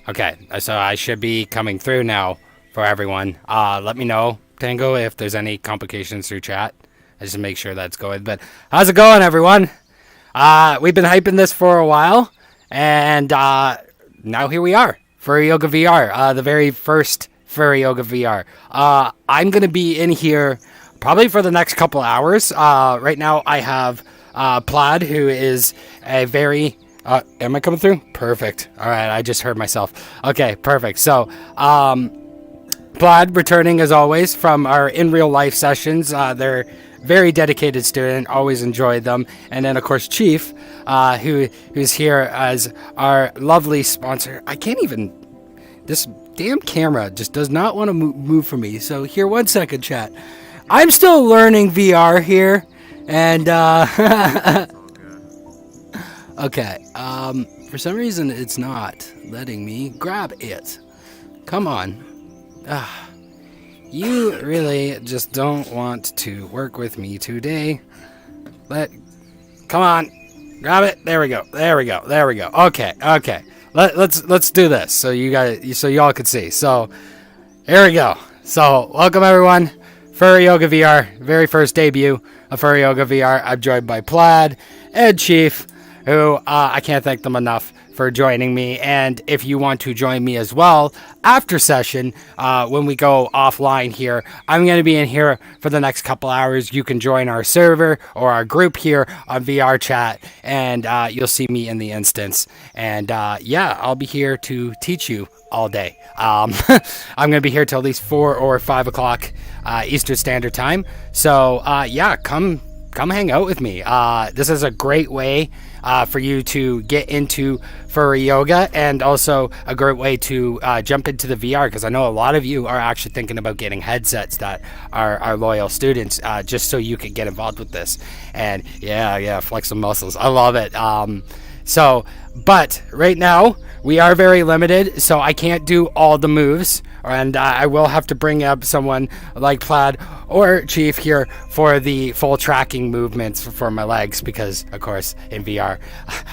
Okay, so I should be coming through now for everyone. Let me know, Tango, if there's any complications through chat. I just make sure that's going. But how's it going, everyone? We've been hyping this for a while, and now here we are. Furry Yoga VR, the very first Furry Yoga VR. I'm going to be in here probably for the next couple hours. Right now I have Plaid, who is a very... am I coming through? Perfect. All right, I just heard myself. Okay, perfect. So, Plaid returning as always from our in real life sessions. They're very dedicated student. Always enjoyed them. And then of course Chief, who's here as our lovely sponsor. I can't even. This damn camera just does not want to move for me. So here, 1 second, chat. I'm still learning VR here, and okay. For some reason, it's not letting me grab it. Come on. You really just don't want to work with me today. Come on. Grab it. There we go. Okay. Let's do this so y'all can see. So here we go. So welcome everyone. Furry Yoga VR, very first debut of Furry Yoga VR. I'm joined by Plaid and Chief, who I can't thank them enough for joining me. And if you want to join me as well after session, when we go offline here, I'm going to be in here for the next couple hours. You can join our server or our group here on VR chat, and you'll see me in the instance. And yeah, I'll be here to teach you all day. I'm going to be here till at least 4 or 5 o'clock Eastern Standard Time. So yeah, come hang out with me. This is a great way for you to get into Furry Yoga, and also a great way to jump into the VR, because I know a lot of you are actually thinking about getting headsets that are loyal students, just so you can get involved with this. And yeah, flex some muscles. I love it. But right now we are very limited, so I can't do all the moves, and I will have to bring up someone like Plaid or Chief here for the full tracking movements for my legs, because of course in VR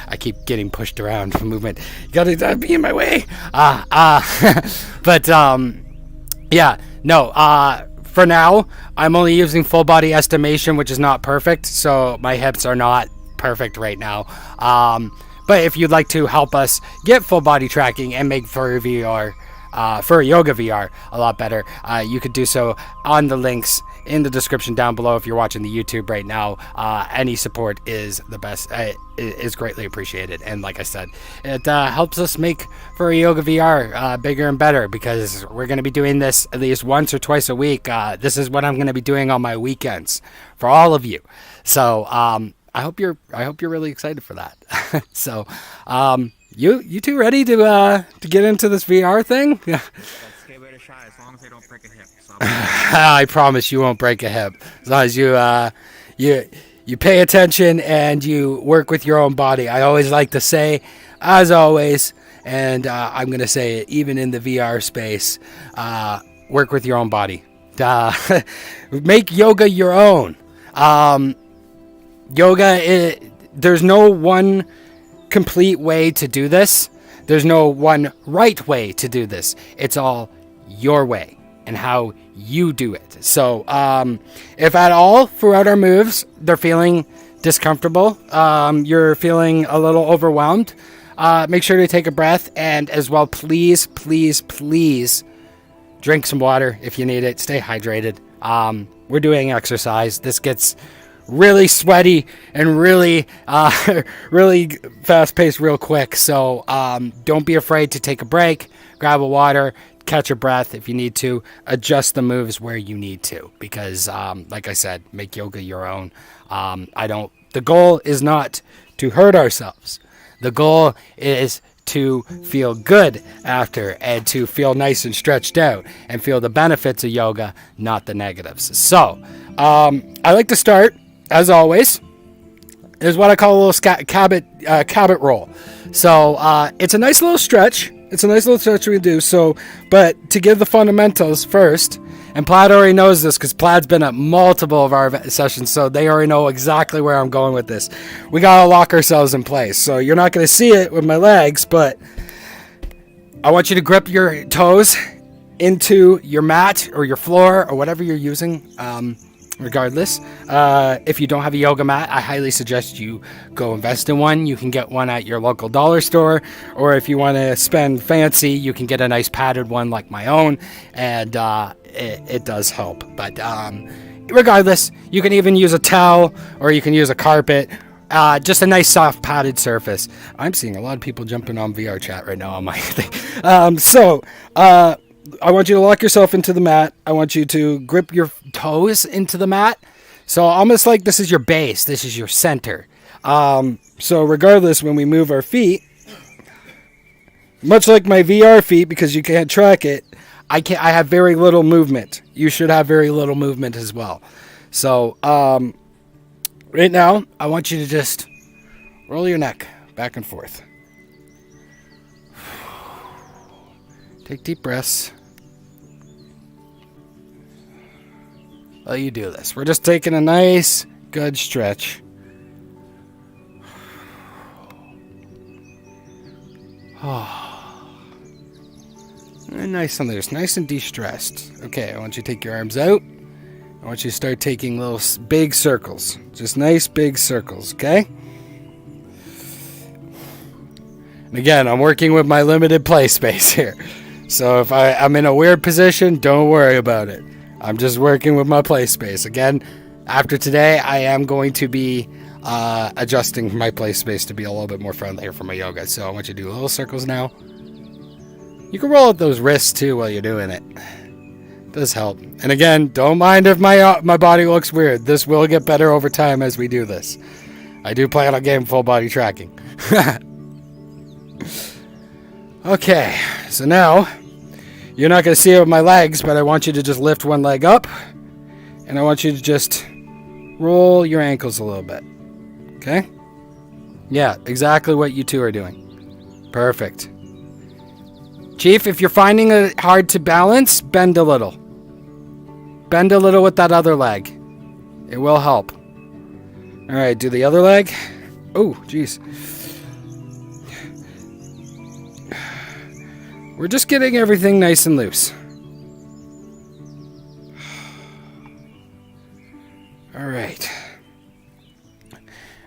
I keep getting pushed around for movement. You gotta be in my way. But yeah, no, for now I'm only using full body estimation, which is not perfect, so my hips are not perfect right now. But if you'd like to help us get full body tracking and make Furry Yoga VR a lot better, you could do so on the links in the description down below. If you're watching the YouTube right now, any support is the best, is greatly appreciated. And like I said, it helps us make Furry Yoga VR bigger and better, because we're going to be doing this at least once or twice a week. This is what I'm going to be doing on my weekends for all of you. So I hope you're really excited for that. So, you two ready to get into this VR thing? Yeah. As long as they don't break a hip. So I promise you won't break a hip, as long as you pay attention and you work with your own body. I always like to say, as always, and I'm gonna say it even in the VR space, work with your own body. Make yoga your own. Yoga, there's no one complete way to do this. There's no one right way to do this. It's all your way and how you do it. So if at all throughout our moves they're feeling discomfortable, you're feeling a little overwhelmed, make sure to take a breath, and as well, please drink some water if you need it. Stay hydrated. We're doing exercise. This gets really sweaty and really fast paced real quick. So don't be afraid to take a break, grab a water, catch your breath. If you need to, adjust the moves where you need to, because like I said, make yoga your own. The goal is not to hurt ourselves. The goal is to feel good after, and to feel nice and stretched out and feel the benefits of yoga, not the negatives. So I like to start, as always, is what I call a little cabot roll. So it's a nice little stretch. We do. So, but to give the fundamentals first, and Plaid already knows this because Plaid's been at multiple of our sessions, so they already know exactly where I'm going with this. We gotta lock ourselves in place. So you're not gonna see it with my legs, but I want you to grip your toes into your mat or your floor or whatever you're using. Regardless, if you don't have a yoga mat, I highly suggest you go invest in one. You can get one at your local dollar store, or if you want to spend fancy, you can get a nice padded one like my own, and it does help. But regardless, you can even use a towel or you can use a carpet. Just a nice soft padded surface. I'm seeing a lot of people jumping on VR chat right now on my thing. I want you to lock yourself into the mat. I want you to grip your toes into the mat. So almost like this is your base. This is your center. So regardless, when we move our feet, much like my VR feet, because you can't track it, I have very little movement. You should have very little movement as well. So right now, I want you to just roll your neck back and forth. Take deep breaths. While you do this, we're just taking a nice, good stretch. And nice and loose, nice and de-stressed. Okay, I want you to take your arms out. I want you to start taking little big circles. Just nice big circles, okay? And again, I'm working with my limited play space here. So if I'm in a weird position, don't worry about it. I'm just working with my play space. Again, after today, I am going to be adjusting my play space to be a little bit more friendlier for my yoga. So I want you to do little circles now. You can roll out those wrists too while you're doing it. It does help. And again, don't mind if my body looks weird. This will get better over time as we do this. I do plan on getting full body tracking. Okay, so now you're not going to see it with my legs, but I want you to just lift one leg up, and I want you to just roll your ankles a little bit. Okay? Yeah, exactly what you two are doing. Perfect. Chief, if you're finding it hard to balance, bend a little. Bend a little with that other leg. It will help. All right, do the other leg. Oh, jeez. We're just getting everything nice and loose. All right.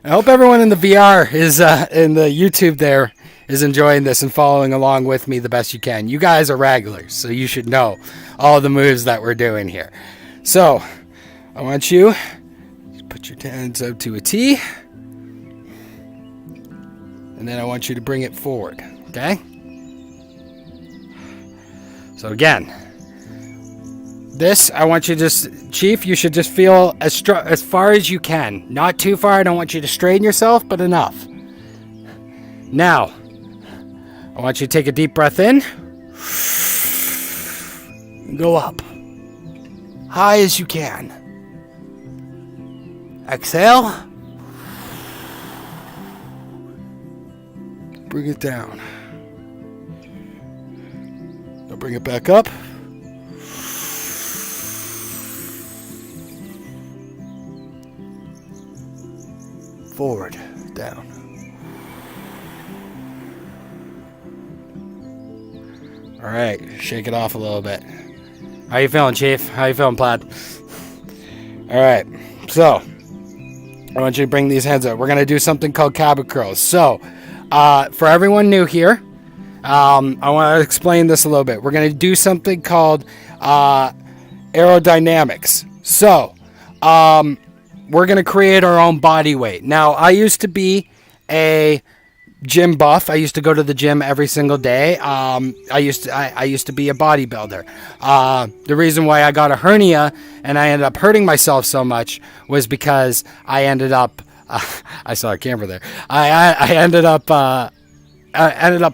I hope everyone in the VR is in the YouTube there is enjoying this and following along with me the best you can. You guys are regulars, so you should know all the moves that we're doing here. So, I want you to put your hands up to a T, and then I want you to bring it forward, okay? So again, this, I want you to just, Chief, you should just feel as far as you can. Not too far. I don't want you to strain yourself, but enough. Now, I want you to take a deep breath in. Go up. High as you can. Exhale. Bring it down. Now bring it back up. Forward, down. All right, shake it off a little bit. How you feeling, Chief? How you feeling, Plaid? All right, so I want you to bring these hands up. We're gonna do something called cabin curls. So, for everyone new here, I want to explain this a little bit. We're gonna do something called aerodynamics. So, we're going to create our own body weight. Now, I used to be a gym buff. I used to go to the gym every single day. I used to be a bodybuilder. The reason why I got a hernia and I ended up hurting myself so much was because I ended up I saw a camera there. I ended up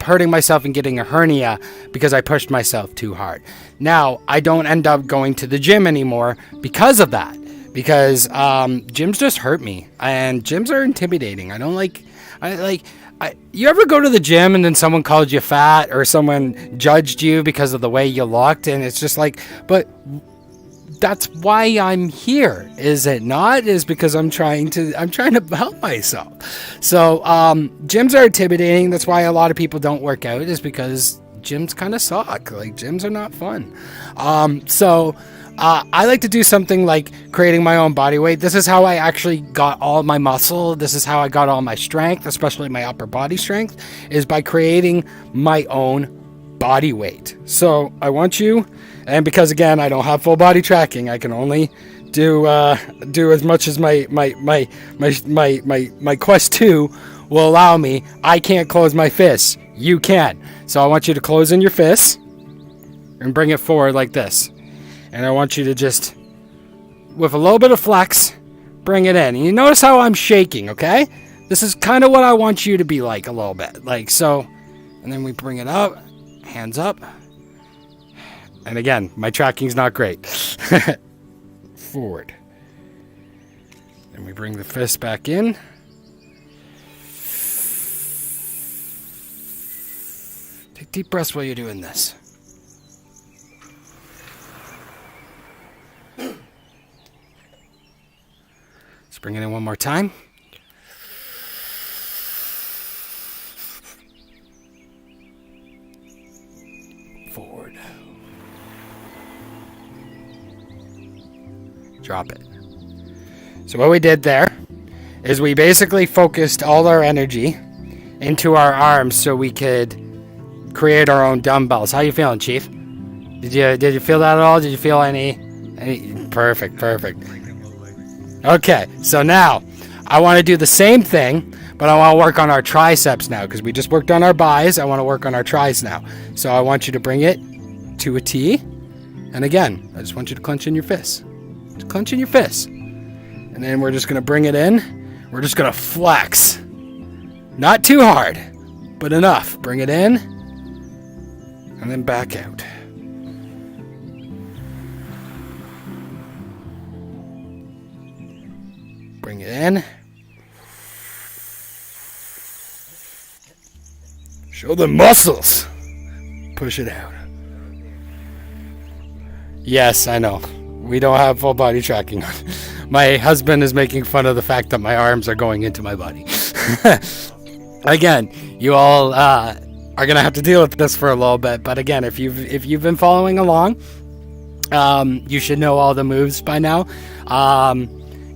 hurting myself and getting a hernia because I pushed myself too hard. Now, I don't end up going to the gym anymore because of that. Because gyms just hurt me, and gyms are intimidating. You ever go to the gym and then someone called you fat or someone judged you because of the way you looked, and it's just like, but that's why I'm here, is it not? Is because I'm trying to help myself. So gyms are intimidating. That's why a lot of people don't work out, is because gyms kind of suck. Like, gyms are not fun. So I like to do something like creating my own body weight. This is how I actually got all my muscle. This is how I got all my strength, especially my upper body strength, is by creating my own body weight. So I want you, and because again, I don't have full body tracking, I can only do as much as my Quest 2 will allow me. I can't close my fists. You can. So I want you to close in your fists and bring it forward like this. And I want you to just, with a little bit of flex, bring it in. And you notice how I'm shaking, okay? This is kind of what I want you to be like a little bit. Like so. And then we bring it up. Hands up. And again, my tracking's not great. Forward. And we bring the fist back in. Take deep breaths while you're doing this. Let's bring it in one more time. Forward. Drop it. So what we did there is we basically focused all our energy into our arms so we could create our own dumbbells. How you feeling, Chief? Did you feel that at all? Did you feel any? Perfect. Okay, so now I want to do the same thing, but I want to work on our triceps now because we just worked on our bis. I want to work on our tris now. So I want you to bring it to a T. And again, I just want you to clench in your fists. Just clench in your fists. And then we're just going to bring it in. We're just going to flex. Not too hard, but enough. Bring it in. And then back out. Bring it in. Show the muscles. Push it out. Yes, I know. We don't have full body tracking on. My husband is making fun of the fact that my arms are going into my body. Again, you all are going to have to deal with this for a little bit. But again, if you've been following along, you should know all the moves by now.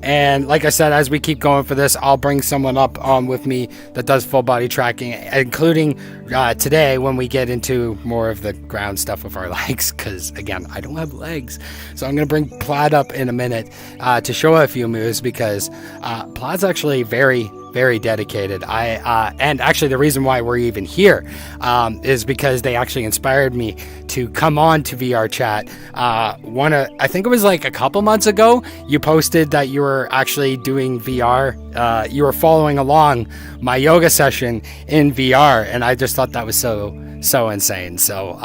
And like I said, as we keep going for this, I'll bring someone up with me that does full body tracking, including today when we get into more of the ground stuff with our legs, because again, I don't have legs. So I'm going to bring Plaid up in a minute to show a few moves, because Plaid's actually very, very dedicated. And actually the reason why we're even here is because they actually inspired me to come on to VR chat. I think it was like a couple months ago, you posted that you were actually doing VR. You were following along my yoga session in VR, and I just thought that was so insane. So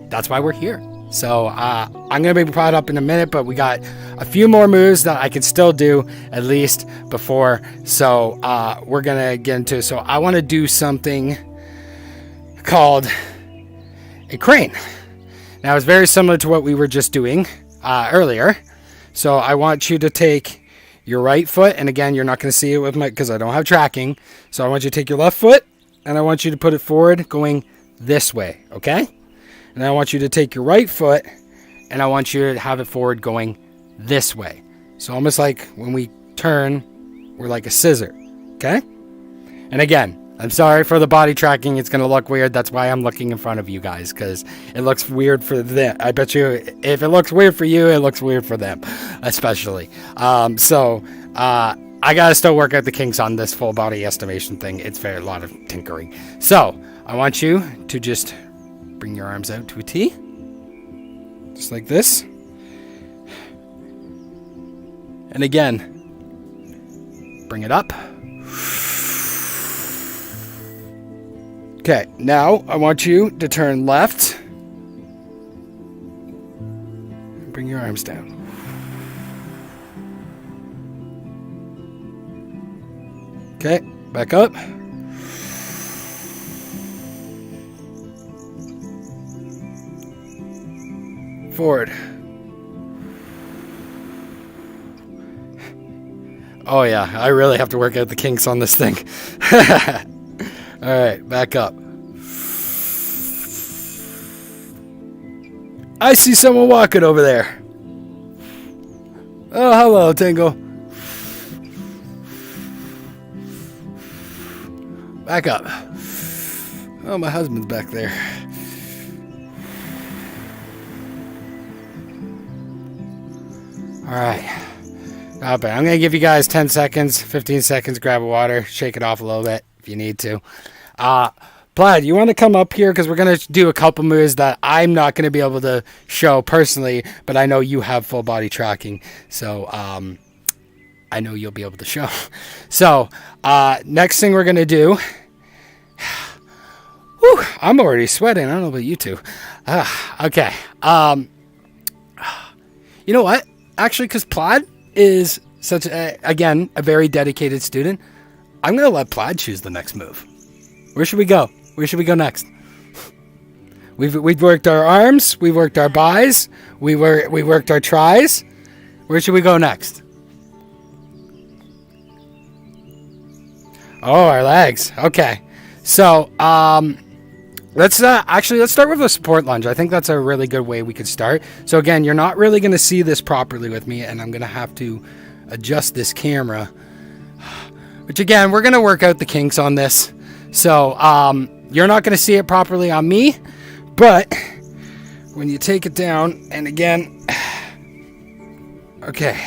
that's why we're here. So I'm going to bring Plaid up in a minute, but we got a few more moves that I can still do at least before. So we're going to get into it. So I want to do something called a crane. Now it's very similar to what we were just doing earlier. So I want you to take your right foot, and again, you're not going to see it with because I don't have tracking. So I want you to take your left foot, and I want you to put it forward going this way, okay? And I want you to take your right foot, and I want you to have it forward going this way. So almost like when we turn, we're like a scissor, okay? And again, I'm sorry for the body tracking. It's going to look weird. That's why I'm looking in front of you guys, because it looks weird for them. I bet you if it looks weird for you, it looks weird for them, especially. I got to still work out the kinks on this full body estimation thing. It's a lot of tinkering. So I want you to just bring your arms out to a T, just like this. And again, bring it up. Okay, now I want you to turn left. Bring your arms down. Okay, back up. Forward. Oh yeah, I really have to work out the kinks on this thing. All right, back up. I see someone walking over there. Oh, hello, Tingle. Back up. Oh, my husband's back there. All right. I'm going to give you guys 10 seconds, 15 seconds, grab a water, shake it off a little bit if you need to. Plaid, you want to come up here because we're going to do a couple moves that I'm not going to be able to show personally, but I know you have full body tracking, so I know you'll be able to show. So, next thing we're going to do... Whew, I'm already sweating. I don't know about you two. Okay. You know what? Actually, because Plaid is such a very dedicated student, I'm going to let Plaid choose the next move. Where should we go? Where should we go next? We've worked our arms, we've worked our buys, we worked our tries. Where should we go next? Oh, our legs. Okay. So, let's start with a support lunge. I think that's a really good way we could start. So again, you're not really going to see this properly with me, and I'm going to have to adjust this camera. Which again, we're going to work out the kinks on this. So, you're not going to see it properly on me, but when you take it down, and again, okay.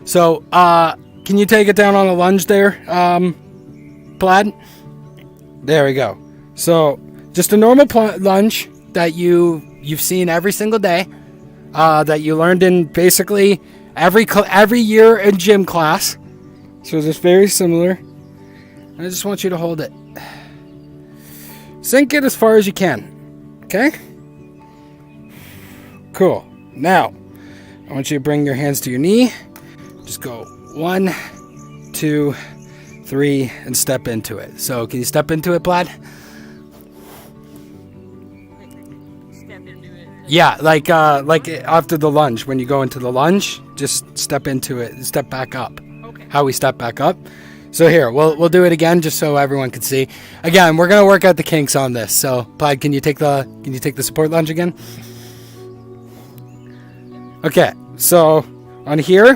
So, can you take it down on a lunge there, Plaid? There we go. So, just a normal lunge that you've seen every single day, that you learned in basically every year in gym class. So just very similar. I just want you to hold it. Sink it as far as you can. Okay? Cool. Now, I want you to bring your hands to your knee. Just go 1, 2, 3, and step into it. So, can you step into it, Plaid? Yeah, like after the lunge, when you go into the lunge, just step into it, step back up. Okay. How we step back up. So here, we'll do it again just so everyone can see. Again, we're gonna work out the kinks on this. So, Plaid, can you take the support lunge again? Okay. So on here,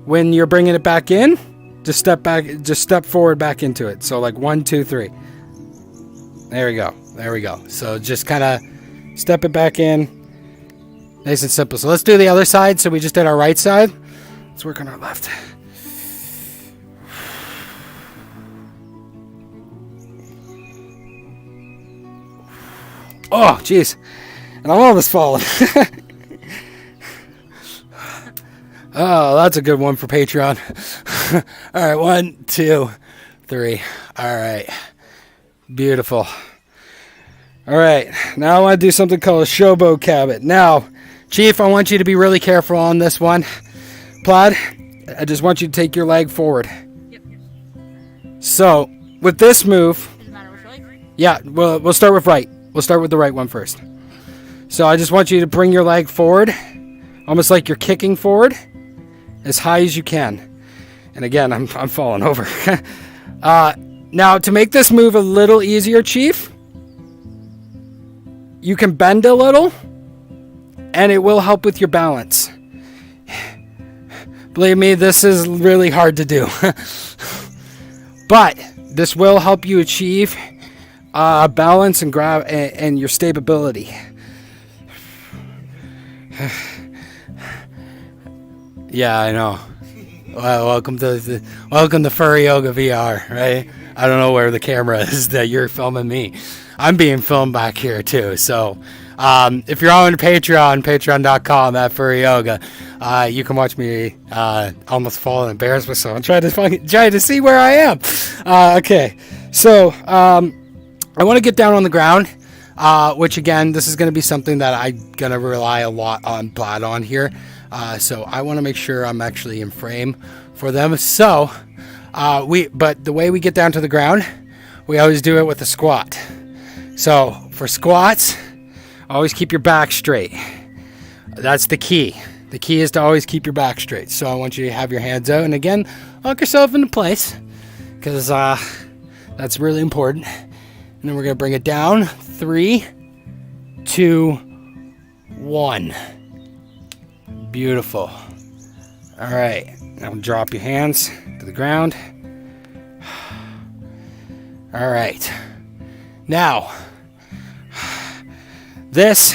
when you're bringing it back in, just step forward back into it. So like 1, 2, 3. There we go. So just kind of step it back in. Nice and simple. So let's do the other side. So we just did our right side. Let's work on our left. Oh, jeez. And I'm almost falling. Oh, that's a good one for Patreon. All right, 1, 2, 3. All right. Beautiful. All right. Now I want to do something called a showboat cabot. Now, Chief, I want you to be really careful on this one. Plaid, I just want you to take your leg forward. Yep. So, with this move... Does it matter which leg? Yeah, we'll start with right. We'll start with the right one first. So I just want you to bring your leg forward, almost like you're kicking forward, as high as you can. And again, I'm falling over. Now, to make this move a little easier, Chief, you can bend a little, and it will help with your balance. Believe me, this is really hard to do. But this will help you achieve balance and and your stability. Yeah, I know. Well, welcome to Furry Yoga VR, right? I don't know where the camera is that you're filming me. I'm being filmed back here too. So, if you're on Patreon, patreon.com /Furry Yoga, you can watch me almost fall and embarrass myself and try to see where I am. Okay, so I want to get down on the ground, which again, this is going to be something that I'm going to rely a lot on Plaid on here. So I want to make sure I'm actually in frame for them. So, but the way we get down to the ground, we always do it with a squat. So for squats, always keep your back straight. That's the key. The key is to always keep your back straight. So I want you to have your hands out, and again, lock yourself into place, because that's really important. And then we're going to bring it down. 3, 2, 1. Beautiful. All right, now drop your hands to the ground. All right. Now, this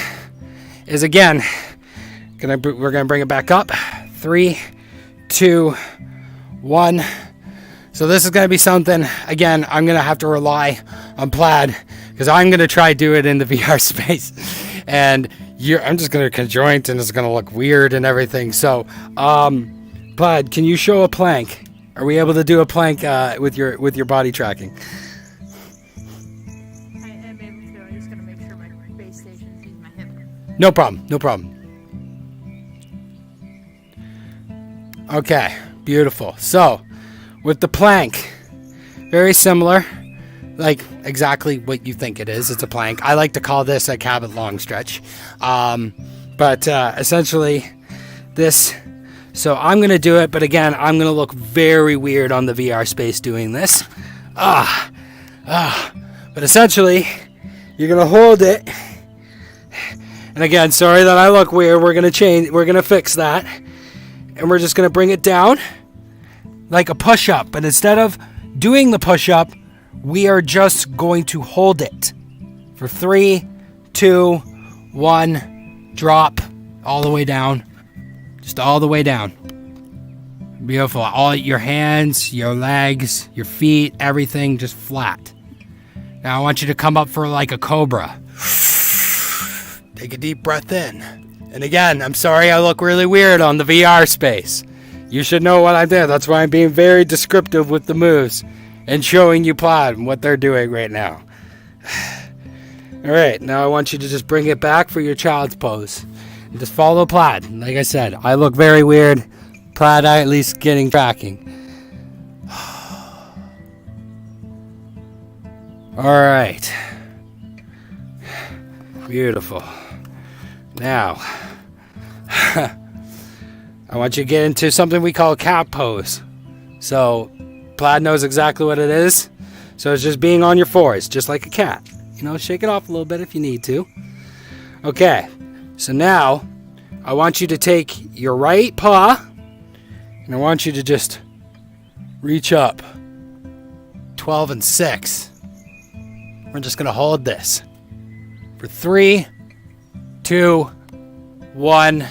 is again, we're gonna bring it back up. 3, 2, 1. So this is gonna be something, again, I'm gonna have to rely on Plaid because I'm gonna try do it in the VR space. And I'm just gonna conjoint and it's gonna look weird and everything. So, Plaid, can you show a plank? Are we able to do a plank with your body tracking? I am able to. I'm just gonna make sure my base station is using my hip. No problem. No problem. Okay, beautiful. So, with the plank, very similar, like exactly what you think it is. It's a plank. I like to call this a cabin long stretch. But essentially, this. So I'm going to do it, but again, I'm going to look very weird on the VR space doing this. But essentially, you're going to hold it. And again, sorry that I look weird. We're going to fix that. And we're just going to bring it down like a push-up. But instead of doing the push-up, we are just going to hold it for 3, 2, 1, drop all the way down. Just all the way down. Beautiful. All your hands, your legs, your feet, everything just flat. Now I want you to come up for like a cobra. Take a deep breath in. And again, I'm sorry I look really weird on the VR space. You should know what I did. That's why I'm being very descriptive with the moves and showing you Plaid and what they're doing right now. All right, now I want you to just bring it back for your child's pose. And just follow Plaid. Like I said, I look very weird. Plaid, I at least getting tracking. All right. Beautiful. Now, I want you to get into something we call cat pose. So, Plaid knows exactly what it is. So it's just being on your fours, just like a cat. You know, shake it off a little bit if you need to. Okay. So now, I want you to take your right paw, and I want you to just reach up. 12 and 6. We're just going to hold this for 3, 2, 1.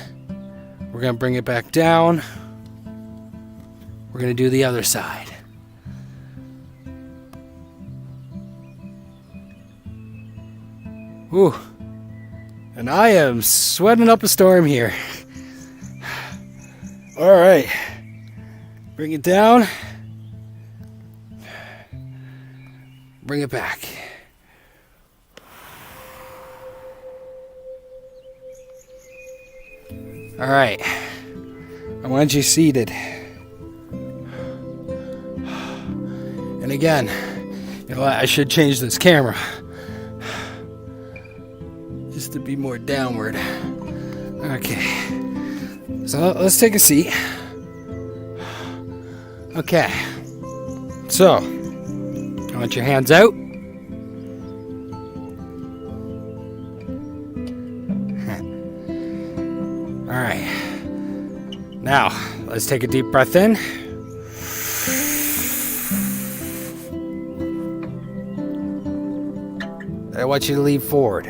We're going to bring it back down. We're going to do the other side. Ooh. And I am sweating up a storm here. All right. Bring it down. Bring it back. All right. I want you seated. And again, you know what? I should change this camera. Just to be more downward. Okay. So let's take a seat. Okay. So, I want your hands out. All right. Now, let's take a deep breath in. I want you to lean forward.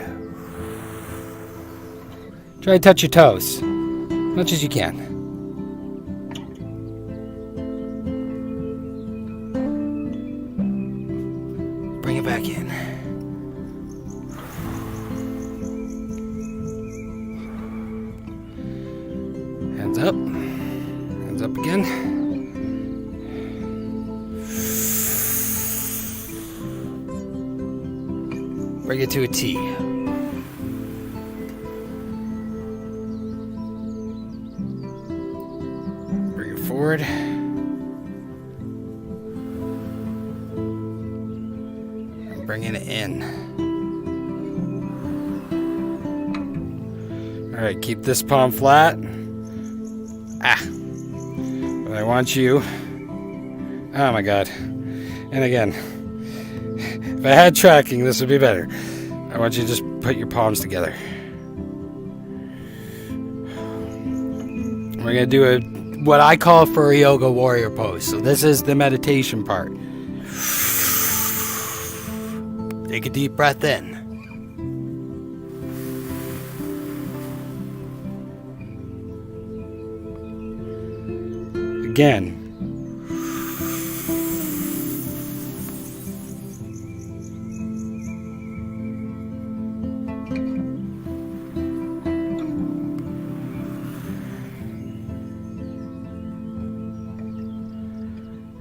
Try to touch your toes, much as you can. Bring it back in. Hands up. Hands up again. Bring it to a T. Forward. And bringing it in. All right, keep this palm flat. But I want you. Oh my God. And again, if I had tracking, this would be better. I want you to just put your palms together. We're going to do what I call a Furry Yoga warrior pose. So this is the meditation part. Take a deep breath in. Again.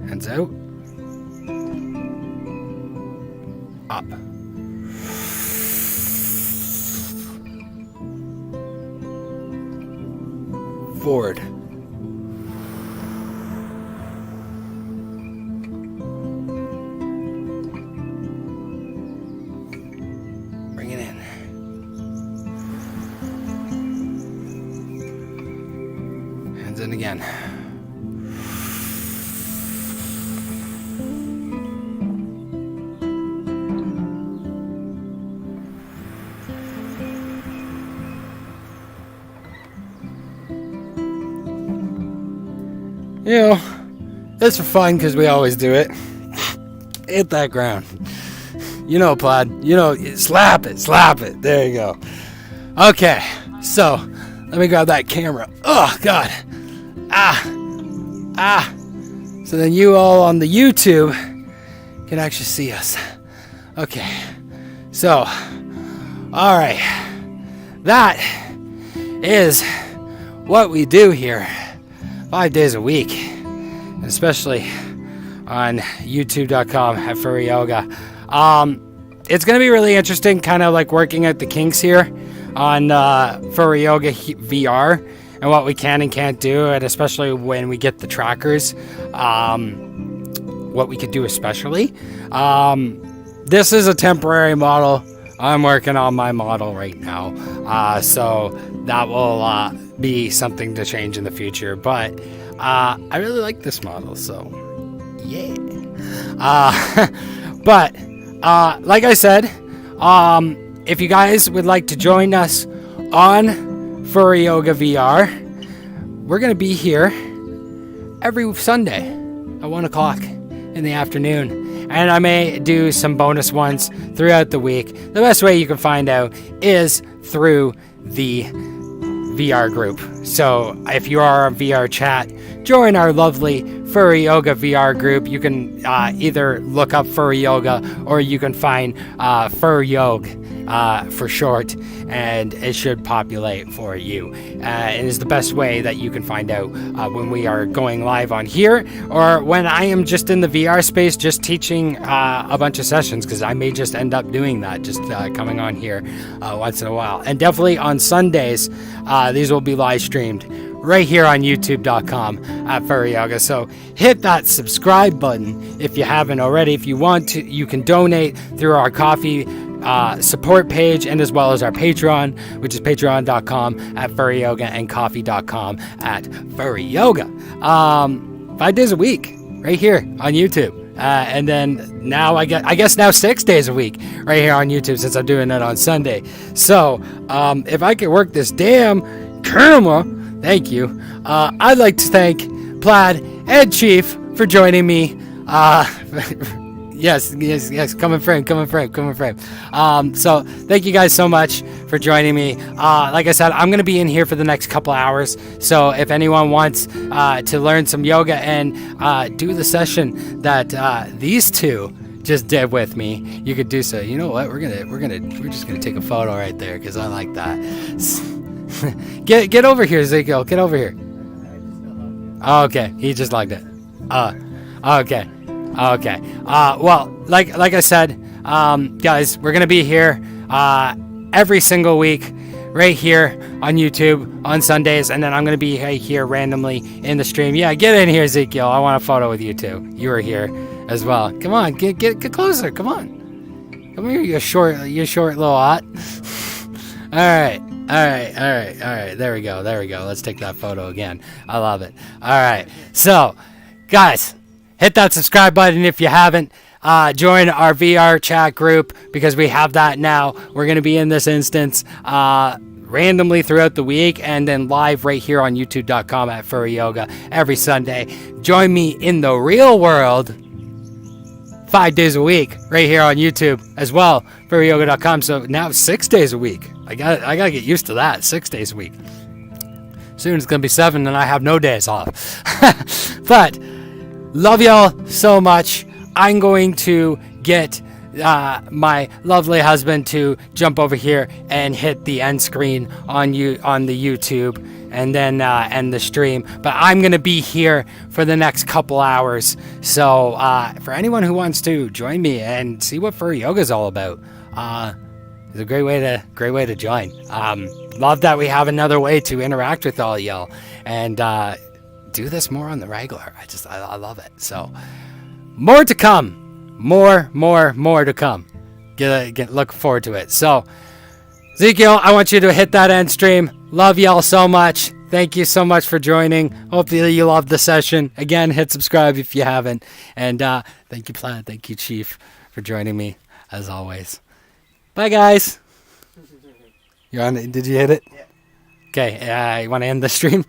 Hands out. Up. Forward. Bring it in. Hands in again. You know, it's for fun because we always do it. Hit that ground. You know, Plaid. You know, slap it. There you go. Okay, so let me grab that camera. Oh, God. So then you all on the YouTube can actually see us. Okay, so, all right. That is what we do here 5 days a week, and especially on youtube.com at Furry Yoga. It's going to be really interesting, kind of like working out the kinks here on Furry Yoga VR and what we can and can't do, and especially when we get the trackers, what we could do especially. This is a temporary model. I'm working on my model right now, so that will be something to change in the future, but I really like this model, so yeah. But like I said, if you guys would like to join us on Furry Yoga VR, we're going to be here every Sunday at 1 o'clock in the afternoon, and I may do some bonus ones throughout the week. The best way you can find out is through the VR group. So if you are on VR chat, join our lovely Furry Yoga VR group. You can either look up Furry Yoga, or you can find Fur Yoga for short, and it should populate for you. It is the best way that you can find out when we are going live on here, or when I am just in the VR space just teaching a bunch of sessions, because I may just end up doing that, just coming on here once in a while. And definitely on Sundays, these will be live streamed right here on youtube.com at Furry Yoga. So hit that subscribe button if you haven't already. If you want to, you can donate through our coffee support page, and as well as our Patreon, which is patreon.com at Furry Yoga and coffee.com at Furry Yoga. 5 days a week right here on YouTube. And then now I guess now 6 days a week right here on YouTube, since I'm doing it on Sunday. So if I could work this damn camera, thank you. I'd like to thank Plaid and Chief for joining me. Yes, come in frame. So thank you guys so much for joining me. Like I said, I'm going to be in here for the next couple hours. So if anyone wants to learn some yoga and do the session that these two just did with me, you could do so. You know what? We're just gonna take a photo right there, because I like that. Get over here, Ezekiel. Get over here. Oh, okay, he just liked it. Okay. Well, like I said, guys, we're gonna be here every single week, right here on YouTube on Sundays, and then I'm gonna be right here randomly in the stream. Yeah, get in here, Ezekiel. I want a photo with you too. You were here as well. Come on, get closer. Come on, come here, you short little hot. All right. There we go. Let's take that photo again. I love it. All right. So, guys, hit that subscribe button if you haven't. Join our VR chat group, because we have that now. We're going to be in this instance randomly throughout the week, and then live right here on youtube.com at Furry Yoga every Sunday. Join me in the real world 5 days a week right here on YouTube as well, furryyoga.com. So now 6 days a week. I gotta get used to that. 6 days a week. Soon it's gonna be 7 and I have no days off. But love y'all so much. I'm going to get my lovely husband to jump over here and hit the end screen on the YouTube, and then end the stream. But I'm gonna be here for the next couple hours, so for anyone who wants to join me and see what Furry Yoga is all about, it's a great way to join. Love that we have another way to interact with all y'all and do this more on the regular. I love it. So more to come. More to come. Look forward to it. So, Ezekiel, I want you to hit that end stream. Love y'all so much. Thank you so much for joining. Hope you loved the session. Again, hit subscribe if you haven't. And thank you, Plaid. Thank you, Chief, for joining me, as always. Bye, guys. Did you hit it? Yeah. Okay, you want to end the stream?